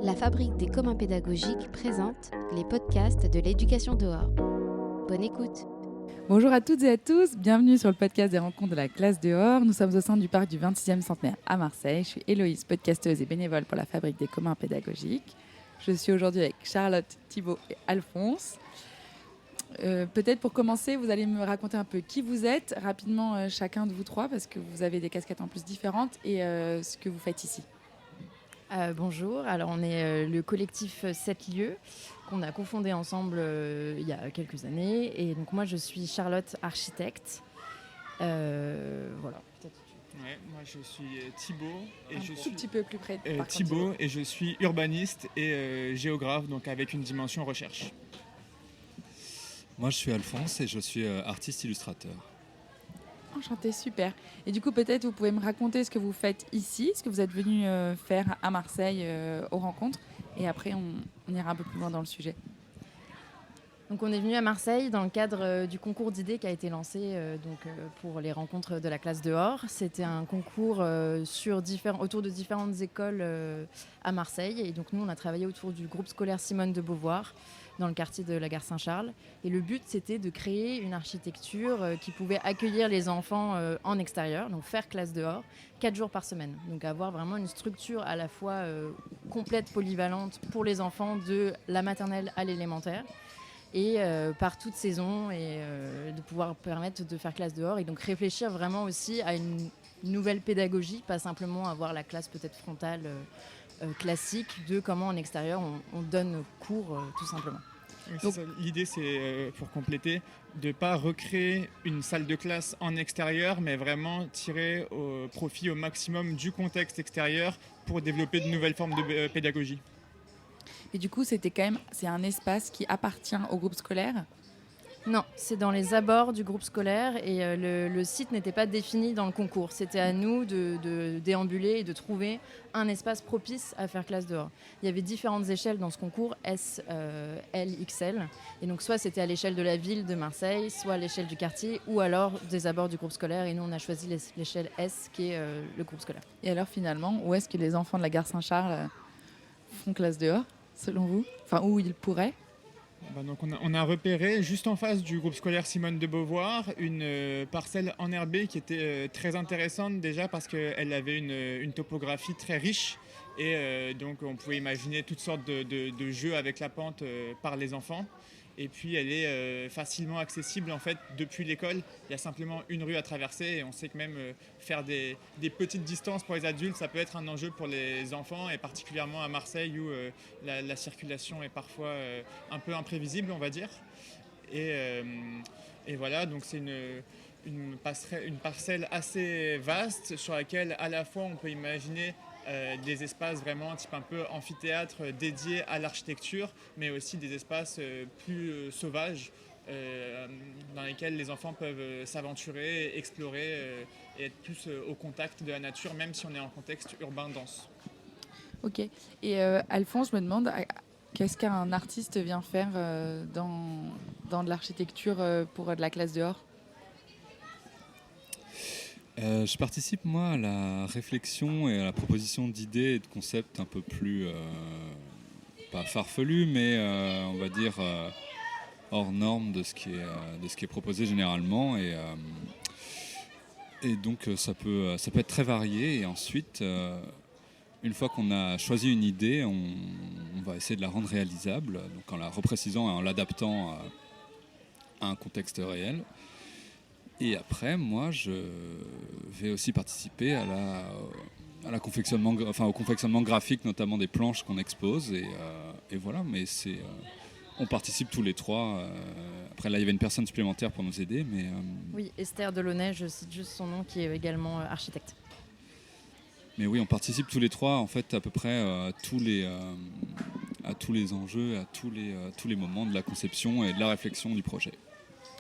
La Fabrique des communs pédagogiques présente les podcasts de l'éducation dehors. Bonne écoute. Bonjour à toutes et à tous, bienvenue sur le podcast des rencontres de la classe dehors. Nous sommes au sein du parc du 26e centenaire à Marseille. Je suis Héloïse, podcasteuse et bénévole pour la Fabrique des communs pédagogiques. Je suis aujourd'hui avec Charlotte, Thibaut et Alphonse. Peut-être pour commencer, vous allez me raconter un peu qui vous êtes, rapidement chacun de vous trois, parce que vous avez des casquettes en plus différentes, et ce que vous faites ici. Bonjour, alors on est le collectif 7 lieux qu'on a cofondé ensemble il y a quelques années. Et donc moi je suis Charlotte, architecte. Voilà. Ouais, moi je suis Thibaut et Un je tout suis petit peu plus près. par contre, Thibaut et je suis urbaniste et géographe, donc avec une dimension recherche. Moi, je suis Alphonse et je suis artiste-illustrateur. Enchanté, super. Et du coup, peut-être vous pouvez me raconter ce que vous faites ici, ce que vous êtes venu faire à Marseille aux rencontres. Et après, on ira un peu plus loin dans le sujet. Donc on est venu à Marseille dans le cadre du concours d'idées qui a été lancé pour les rencontres de la classe dehors. C'était un concours autour de différentes écoles à Marseille. Et donc nous, on a travaillé autour du groupe scolaire Simone de Beauvoir dans le quartier de la gare Saint-Charles. Et le but, c'était de créer une architecture qui pouvait accueillir les enfants en extérieur, donc faire classe dehors, 4 jours par semaine. Donc avoir vraiment une structure à la fois complète, polyvalente pour les enfants de la maternelle à l'élémentaire. Et par toute saison, et de pouvoir permettre de faire classe dehors. Et donc réfléchir vraiment aussi à une nouvelle pédagogie, pas simplement avoir la classe peut-être frontale classique de comment en extérieur on donne cours tout simplement. Donc, l'idée, c'est, pour compléter, de ne pas recréer une salle de classe en extérieur, mais vraiment tirer profit au maximum du contexte extérieur pour développer de nouvelles formes de pédagogie. Et du coup, c'est un espace qui appartient au groupe scolaire ? Non, c'est dans les abords du groupe scolaire et le site n'était pas défini dans le concours. C'était à nous de déambuler et de trouver un espace propice à faire classe dehors. Il y avait différentes échelles dans ce concours, S, L, XL. Et donc soit c'était à l'échelle de la ville de Marseille, soit à l'échelle du quartier, ou alors des abords du groupe scolaire. Et nous, on a choisi l'échelle S, qui est le groupe scolaire. Et alors finalement, où est-ce que les enfants de la gare Saint-Charles font classe dehors, selon vous ? Enfin, où ils pourraient ? Donc on a repéré juste en face du groupe scolaire Simone de Beauvoir une parcelle enherbée qui était très intéressante déjà parce qu'elle avait une topographie très riche et donc on pouvait imaginer toutes sortes de jeux avec la pente par les enfants. Et puis elle est facilement accessible en fait depuis l'école. Il y a simplement une rue à traverser et on sait que même faire des petites distances pour les adultes, ça peut être un enjeu pour les enfants et particulièrement à Marseille où la circulation est parfois un peu imprévisible, on va dire. Et voilà, donc c'est une parcelle assez vaste sur laquelle à la fois on peut imaginer des espaces vraiment type un peu amphithéâtre dédiés à l'architecture, mais aussi des espaces plus sauvages dans lesquels les enfants peuvent s'aventurer, explorer et être plus au contact de la nature, même si on est en contexte urbain dense. Ok. Et Alphonse, je me demande, qu'est-ce qu'un artiste vient faire dans de l'architecture pour de la classe dehors ? Je participe, moi, à la réflexion et à la proposition d'idées et de concepts un peu plus, pas farfelus, mais on va dire hors norme de ce qui est proposé généralement. Et donc, ça peut être très varié. Et ensuite, une fois qu'on a choisi une idée, on va essayer de la rendre réalisable, donc en la reprécisant et en l'adaptant à un contexte réel. Et après, moi, je vais aussi participer au confectionnement graphique, notamment des planches qu'on expose. Et voilà, mais on participe tous les trois. Après, là, il y avait une personne supplémentaire pour nous aider. Mais, Oui, Esther Delaunay, je cite juste son nom, qui est également architecte. Mais oui, on participe tous les trois, en fait, à peu près à tous les enjeux, à tous les moments de la conception et de la réflexion du projet.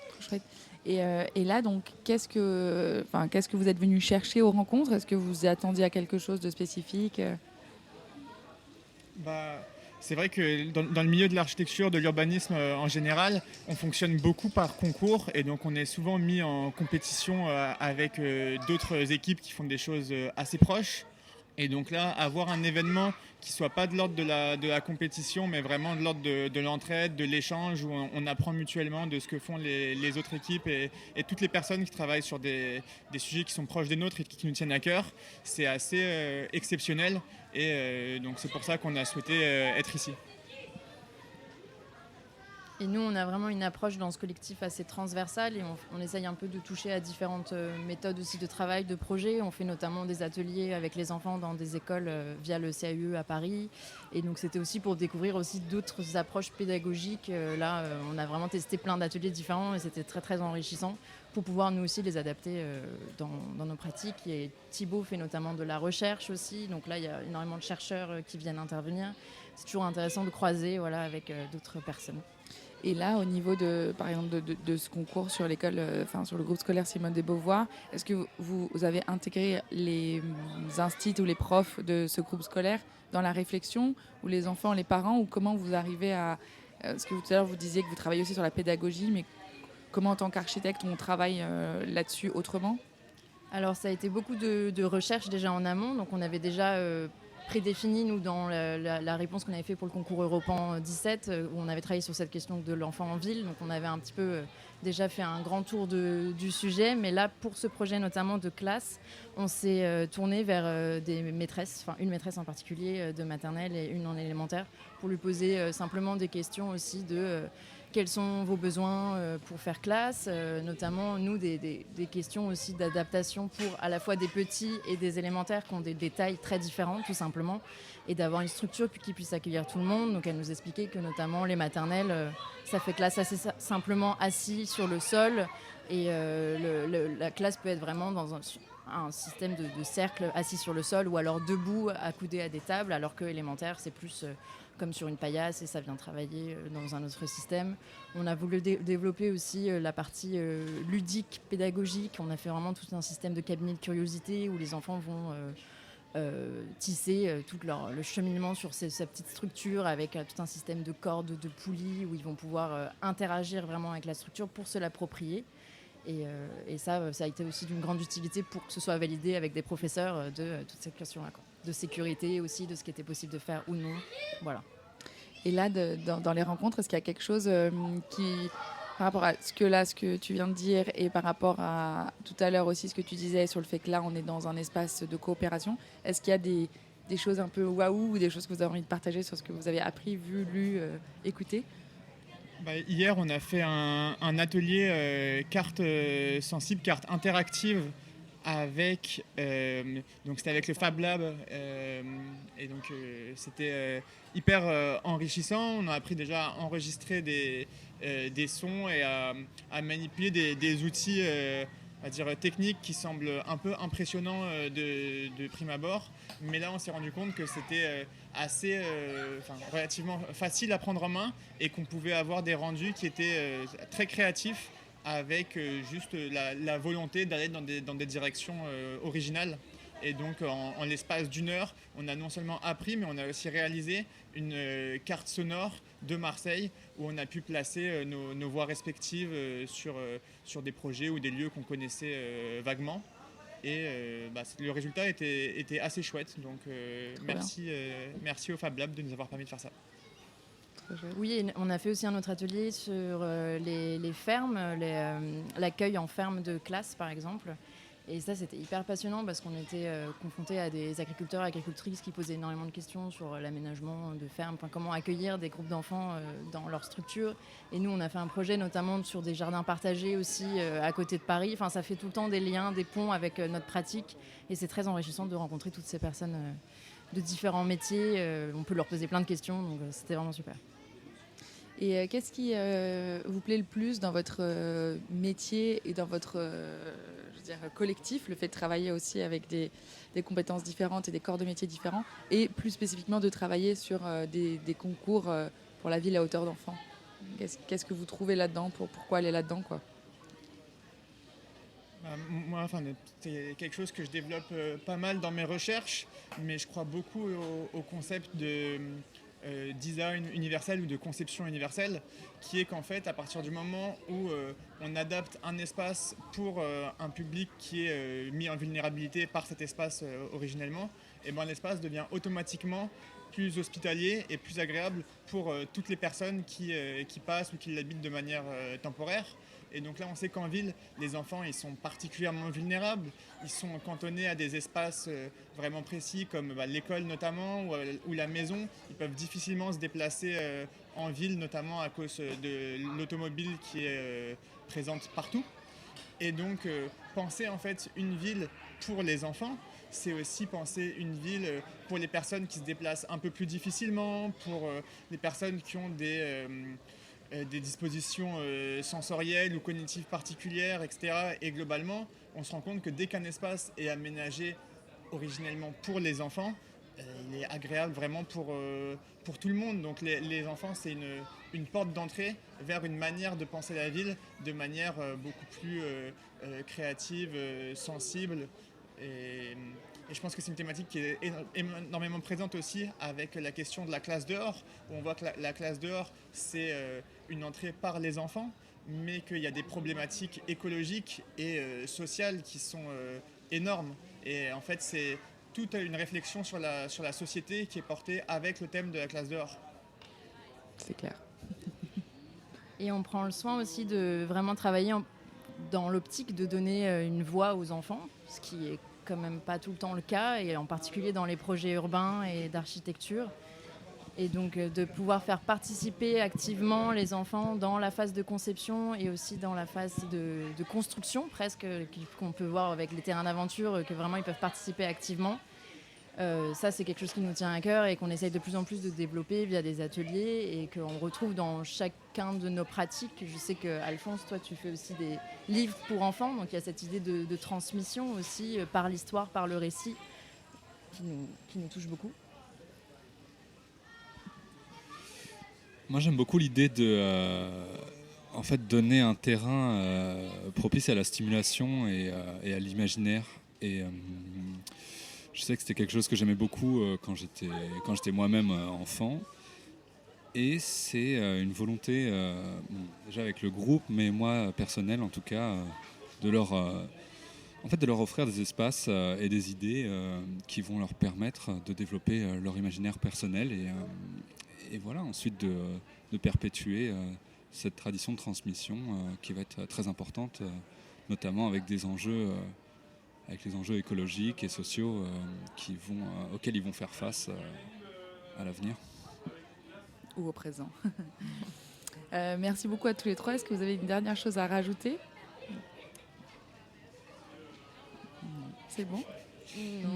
Trop chouette. Et là, donc, qu'est-ce que vous êtes venu chercher aux rencontres ? Est-ce que vous attendiez à quelque chose de spécifique ? C'est vrai que dans le milieu de l'architecture, de l'urbanisme en général, on fonctionne beaucoup par concours et donc on est souvent mis en compétition avec d'autres équipes qui font des choses assez proches. Et donc là, avoir un événement qui ne soit pas de l'ordre de la compétition, mais vraiment de l'ordre de l'entraide, de l'échange, où on apprend mutuellement de ce que font les autres équipes et toutes les personnes qui travaillent sur des sujets qui sont proches des nôtres et qui nous tiennent à cœur, c'est assez exceptionnel. Et donc c'est pour ça qu'on a souhaité être ici. Et nous, on a vraiment une approche dans ce collectif assez transversale et on essaye un peu de toucher à différentes méthodes aussi de travail, de projet. On fait notamment des ateliers avec les enfants dans des écoles via le CAUE à Paris. Et donc, c'était aussi pour découvrir aussi d'autres approches pédagogiques. On a vraiment testé plein d'ateliers différents et c'était très, très enrichissant pour pouvoir nous aussi les adapter dans nos pratiques. Et Thibaut fait notamment de la recherche aussi. Donc là, il y a énormément de chercheurs qui viennent intervenir. C'est toujours intéressant de croiser avec d'autres personnes. Et là, au niveau par exemple, de ce concours sur l'école, sur le groupe scolaire Simone de Beauvoir, est-ce que vous avez intégré les instituts ou les profs de ce groupe scolaire dans la réflexion, ou les enfants, les parents, ou comment vous arrivez à... Parce que tout à l'heure, vous disiez que vous travaillez aussi sur la pédagogie, mais comment, en tant qu'architecte, on travaille là-dessus autrement ? Alors, ça a été beaucoup de recherches déjà en amont. Donc, on avait déjà prédéfini, nous, dans la réponse qu'on avait fait pour le concours Europan 17, où on avait travaillé sur cette question de l'enfant en ville. Donc, on avait un petit peu déjà fait un grand tour du sujet. Mais là, pour ce projet, notamment de classe, on s'est tourné vers des maîtresses, une maîtresse en particulier de maternelle et une en élémentaire, pour lui poser simplement des questions aussi de... quels sont vos besoins pour faire classe, notamment nous des questions aussi d'adaptation pour à la fois des petits et des élémentaires qui ont des tailles très différentes tout simplement, et d'avoir une structure qui puisse accueillir tout le monde. Donc elle nous expliquait que notamment les maternelles, ça fait classe assez simplement assis sur le sol, et la classe peut être vraiment dans un système de cercle assis sur le sol, ou alors debout accoudé à des tables, alors que élémentaire c'est plus... comme sur une paillasse, et ça vient travailler dans un autre système. On a voulu développer aussi la partie ludique, pédagogique. On a fait vraiment tout un système de cabinet de curiosité où les enfants vont tisser tout le cheminement sur sa petite structure, avec tout un système de cordes, de poulies, où ils vont pouvoir interagir vraiment avec la structure pour se l'approprier. Et ça a été aussi d'une grande utilité pour que ce soit validé avec des professeurs de toutes ces questions-là, quoi. De sécurité aussi, de ce qui était possible de faire ou non. Voilà. Et là, dans les rencontres, est-ce qu'il y a quelque chose qui, par rapport à ce que tu viens de dire, et par rapport à tout à l'heure aussi ce que tu disais sur le fait que là, on est dans un espace de coopération, est-ce qu'il y a des choses un peu waouh, ou des choses que vous avez envie de partager sur ce que vous avez appris, vu, lu, écouté ? Hier, on a fait un atelier carte sensible, carte interactive, donc c'était avec le Fab Lab, et donc c'était hyper enrichissant. On a appris déjà à enregistrer des sons et à manipuler des outils on va dire techniques qui semblent un peu impressionnants de prime abord, mais là on s'est rendu compte que c'était assez relativement facile à prendre en main, et qu'on pouvait avoir des rendus qui étaient très créatifs, avec juste la volonté d'aller dans des directions originales. Et donc en l'espace d'une heure, on a non seulement appris, mais on a aussi réalisé une carte sonore de Marseille, où on a pu placer nos voix respectives sur des projets ou des lieux qu'on connaissait vaguement. Et le résultat était assez chouette. Donc merci au Fab Lab de nous avoir permis de faire ça. Oui, et on a fait aussi un autre atelier sur les fermes, l'accueil en ferme de classe par exemple. Et ça, c'était hyper passionnant, parce qu'on était confrontés à des agriculteurs et agricultrices qui posaient énormément de questions sur l'aménagement de fermes, comment accueillir des groupes d'enfants dans leur structure. Et nous, on a fait un projet notamment sur des jardins partagés aussi à côté de Paris. Enfin, ça fait tout le temps des liens, des ponts avec notre pratique. Et c'est très enrichissant de rencontrer toutes ces personnes de différents métiers. On peut leur poser plein de questions, donc c'était vraiment super. Et qu'est-ce qui vous plaît le plus dans votre métier et dans votre collectif, le fait de travailler aussi avec des compétences différentes et des corps de métier différents, et plus spécifiquement de travailler sur des concours pour la ville à hauteur d'enfant ? Qu'est-ce que vous trouvez là-dedans, pourquoi aller là-dedans, quoi ? Moi, c'est quelque chose que je développe pas mal dans mes recherches, mais je crois beaucoup au concept de design universel ou de conception universelle, qui est qu'en fait, à partir du moment où on adapte un espace pour un public qui est mis en vulnérabilité par cet espace originellement, et ben, l'espace devient automatiquement plus hospitalier et plus agréable pour toutes les personnes qui passent ou qui l'habitent de manière temporaire. Et donc là, on sait qu'en ville, les enfants, ils sont particulièrement vulnérables. Ils sont cantonnés à des espaces vraiment précis, comme l'école notamment, ou la maison. Ils peuvent difficilement se déplacer en ville, notamment à cause de l'automobile qui est présente partout. Et donc, penser en fait une ville pour les enfants, c'est aussi penser une ville pour les personnes qui se déplacent un peu plus difficilement, pour les personnes qui ont des dispositions sensorielles ou cognitives particulières, etc. Et globalement, on se rend compte que dès qu'un espace est aménagé originellement pour les enfants, il est agréable vraiment pour tout le monde. Donc les enfants, c'est une porte d'entrée vers une manière de penser la ville de manière beaucoup plus créative, sensible. Et je pense que c'est une thématique qui est énormément présente aussi avec la question de la classe dehors, où on voit que la classe dehors, c'est une entrée par les enfants, mais qu'il y a des problématiques écologiques et sociales qui sont énormes. Et en fait, c'est toute une réflexion sur la société qui est portée avec le thème de la classe dehors. C'est clair. Et on prend le soin aussi de vraiment travailler dans l'optique de donner une voix aux enfants, ce qui est quand même pas tout le temps le cas, et en particulier dans les projets urbains et d'architecture. Et donc de pouvoir faire participer activement les enfants dans la phase de conception et aussi dans la phase de construction presque, qu'on peut voir avec les terrains d'aventure, que vraiment ils peuvent participer activement. Ça, c'est quelque chose qui nous tient à cœur et qu'on essaye de plus en plus de développer via des ateliers et qu'on retrouve dans chacun de nos pratiques. Je sais qu'Alphonse, toi, tu fais aussi des livres pour enfants, donc il y a cette idée de transmission aussi par l'histoire, par le récit, qui nous touche beaucoup. Moi, j'aime beaucoup l'idée de en fait, donner un terrain propice à la stimulation et à l'imaginaire. Et je sais que c'était quelque chose que j'aimais beaucoup quand j'étais moi-même enfant. Et c'est une volonté, déjà avec le groupe, mais moi, personnel en tout cas, de leur offrir des espaces et des idées qui vont leur permettre de développer leur imaginaire personnel et voilà, ensuite de perpétuer cette tradition de transmission qui va être très importante, notamment avec des enjeux, avec les enjeux écologiques et sociaux auxquels ils vont faire face à l'avenir. Ou au présent. Merci beaucoup à tous les trois. Est-ce que vous avez une dernière chose à rajouter ? C'est bon ? Non,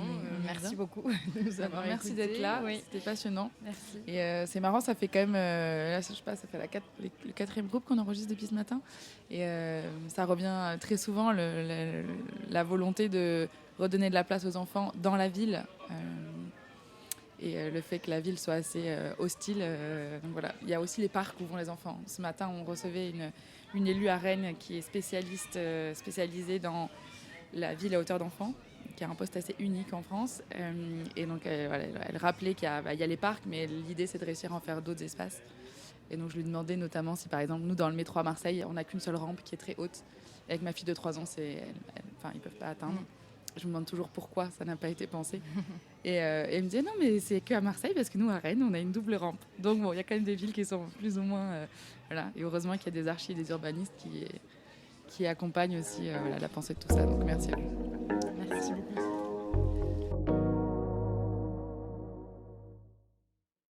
merci beaucoup de nous avoir Merci écoutés. d'être là, Oui. c'était passionnant. Merci. Et c'est marrant, ça fait quand même, là, je sais pas, ça fait le quatrième groupe qu'on enregistre depuis ce matin. Et ça revient très souvent, la volonté de redonner de la place aux enfants dans la ville. Et le fait que la ville soit assez hostile. Donc voilà. Il y a aussi les parcs où vont les enfants. Ce matin, on recevait une élue à Rennes qui est spécialisée dans la ville à hauteur d'enfants, qui a un poste assez unique en France. Et donc, voilà, elle rappelait qu'il y a les parcs, mais l'idée, c'est de réussir à en faire d'autres espaces. Et donc, je lui demandais notamment si, par exemple, nous, dans le métro à Marseille, on n'a qu'une seule rampe qui est très haute. Avec ma fille de 3 ans, ils ne peuvent pas atteindre. Je me demande toujours pourquoi ça n'a pas été pensé. Et elle me disait, non, mais c'est qu'à Marseille, parce que nous, à Rennes, on a une double rampe. Donc, bon, il y a quand même des villes qui sont plus ou moins... voilà. Et heureusement qu'il y a des archis et des urbanistes qui accompagnent aussi la pensée de tout ça. Donc, merci à vous. Merci beaucoup.